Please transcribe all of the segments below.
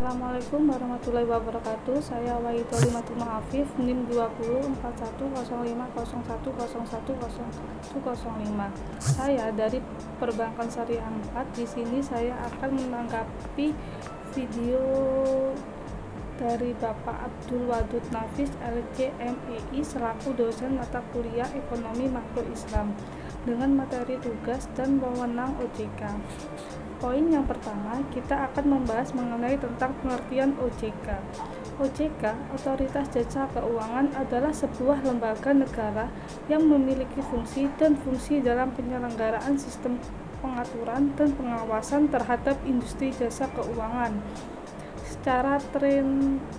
Assalamualaikum warahmatullahi wabarakatuh. Saya Wahidul Limatul Afif, NIM 20410101010105. Saya dari Perbankan Syariah 4. Di sini saya akan menanggapi video dari Bapak Abdul Wadud Nafis, LC MEI, selaku dosen mata kuliah Ekonomi Makro Islam, dengan materi tugas dan wewenang OJK. Poin yang pertama, kita akan membahas mengenai tentang pengertian OJK. OJK, Otoritas Jasa Keuangan, adalah sebuah lembaga negara yang memiliki fungsi dalam penyelenggaraan sistem pengaturan dan pengawasan terhadap industri jasa keuangan secara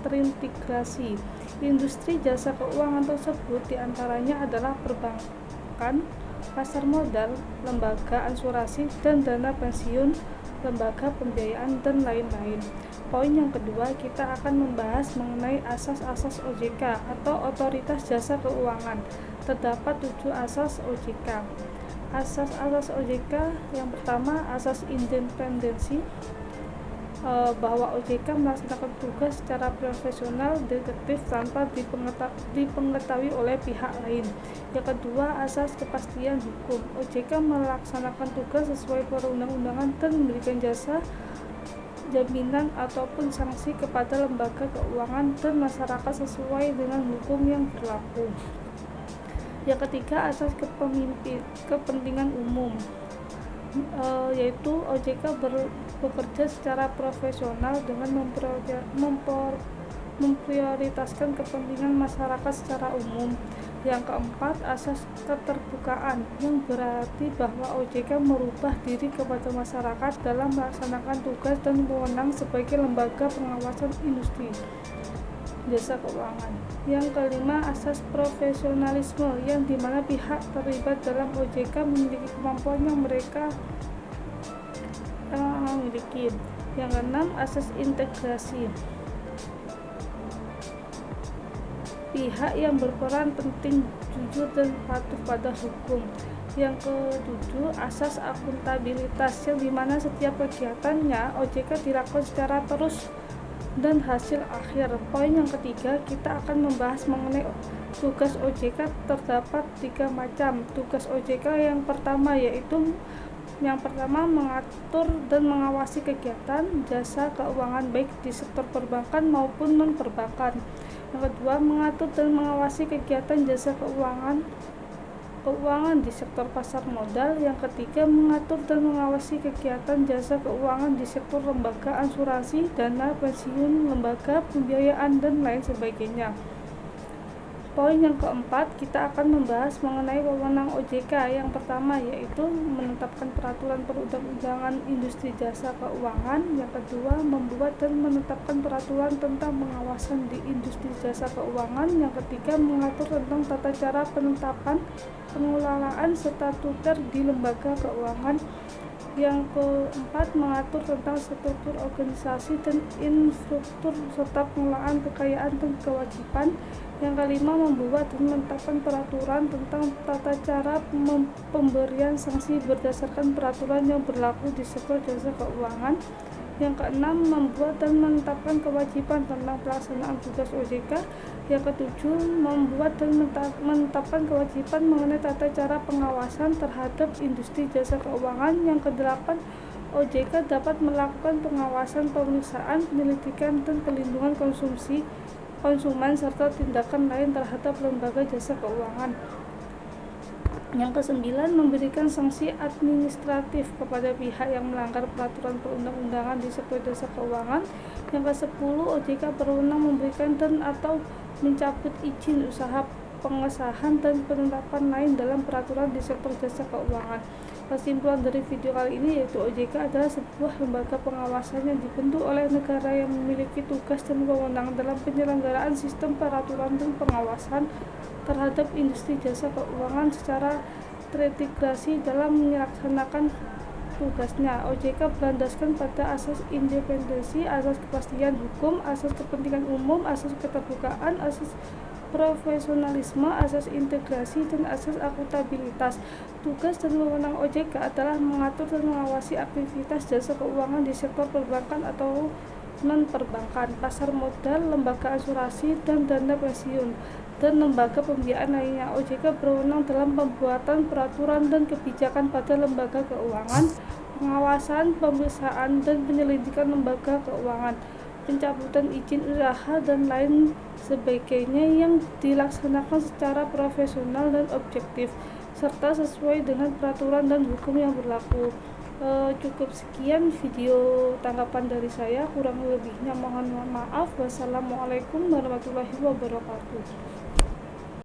terintegrasi. Industri jasa keuangan tersebut diantaranya adalah perbankan, pasar modal, lembaga asuransi dan dana pensiun, lembaga pembiayaan, dan lain-lain. Poin yang kedua, kita akan membahas mengenai asas-asas OJK atau Otoritas Jasa Keuangan. Terdapat 7 asas OJK. Asas-asas OJK yang pertama, asas independensi, bahwa OJK melaksanakan tugas secara profesional, detektif, tanpa dipengetahui oleh pihak lain. Yang kedua, asas kepastian hukum. OJK melaksanakan tugas sesuai perundang-undangan dan memberikan jasa jaminan ataupun sanksi kepada lembaga keuangan dan masyarakat sesuai dengan hukum yang berlaku. Yang ketiga, asas kepentingan umum, yaitu OJK bekerja secara profesional dengan memprioritaskan kepentingan masyarakat secara umum. Yang keempat, asas keterbukaan, yang berarti bahwa OJK merubah diri kepada masyarakat dalam melaksanakan tugas dan wewenang sebagai lembaga pengawasan industri jasa keuangan. Yang kelima, asas profesionalisme, yang dimana pihak terlibat dalam OJK memiliki kemampuan yang mereka miliki. Yang keenam, asas integrasi, pihak yang berperan penting, jujur dan patuh pada hukum. Yang ketujuh, asas akuntabilitas, yang dimana setiap kegiatannya OJK dilakukan secara terus dan hasil akhir. Poin yang ketiga, kita akan membahas mengenai tugas OJK. Terdapat 3 macam tugas OJK. Yang pertama mengatur dan mengawasi kegiatan jasa keuangan baik di sektor perbankan maupun non-perbankan. Yang kedua, mengatur dan mengawasi kegiatan jasa keuangan di sektor pasar modal. Yang ketiga, mengatur dan mengawasi kegiatan jasa keuangan di sektor lembaga asuransi, dana pensiun, lembaga pembiayaan, dan lain sebagainya. Poin yang keempat, kita akan membahas mengenai wewenang OJK. Yang pertama yaitu menetapkan peraturan perundang-undangan industri jasa keuangan. Yang kedua, membuat dan menetapkan peraturan tentang pengawasan di industri jasa keuangan. Yang ketiga, mengatur tentang tata cara penetapan, pengelolaan statuter di lembaga keuangan. Yang keempat, mengatur tentang struktur organisasi dan infrastruktur serta pengelolaan kekayaan dan kewajiban. Yang kelima, membuat dan menetapkan peraturan tentang tata cara pemberian sanksi berdasarkan peraturan yang berlaku di sektor jasa keuangan. Yang keenam, membuat dan menetapkan kewajiban tentang pelaksanaan tugas OJK. Yang ketujuh, membuat dan menetapkan kewajiban mengenai tata cara pengawasan terhadap industri jasa keuangan. Yang kedelapan, OJK dapat melakukan pengawasan, pemeriksaan, penyelidikan, dan pelindungan konsumen serta tindakan lain terhadap lembaga jasa keuangan. Yang kesembilan, memberikan sanksi administratif kepada pihak yang melanggar peraturan perundang-undangan di sektor jasa keuangan. Yang ke-10, OJK berwenang memberikan dan atau mencabut izin usaha, pengesahan dan penetapan lain dalam peraturan di sektor jasa keuangan. Kesimpulan dari video kali ini yaitu OJK adalah sebuah lembaga pengawasan yang dibentuk oleh negara yang memiliki tugas dan wewenang dalam penyelenggaraan sistem peraturan dan pengawasan terhadap industri jasa keuangan secara terintegrasi dalam melaksanakan tugasnya. OJK berlandaskan pada asas independensi, asas kepastian hukum, asas kepentingan umum, asas keterbukaan, asas profesionalisme, asas integrasi, dan asas akuntabilitas. Tugas dan wewenang OJK adalah mengatur dan mengawasi aktivitas jasa keuangan di sektor perbankan atau non-perbankan, pasar modal, lembaga asuransi, dan dana pensiun, dan lembaga pembiayaan lainnya. OJK berwenang dalam pembuatan peraturan dan kebijakan pada lembaga keuangan, pengawasan, pemeriksaan, dan penyelidikan lembaga keuangan, pencabutan izin usaha, dan lain sebagainya yang dilaksanakan secara profesional dan objektif, serta sesuai dengan peraturan dan hukum yang berlaku. Cukup sekian video tanggapan dari saya, kurang lebihnya mohon maaf. Wassalamualaikum warahmatullahi wabarakatuh.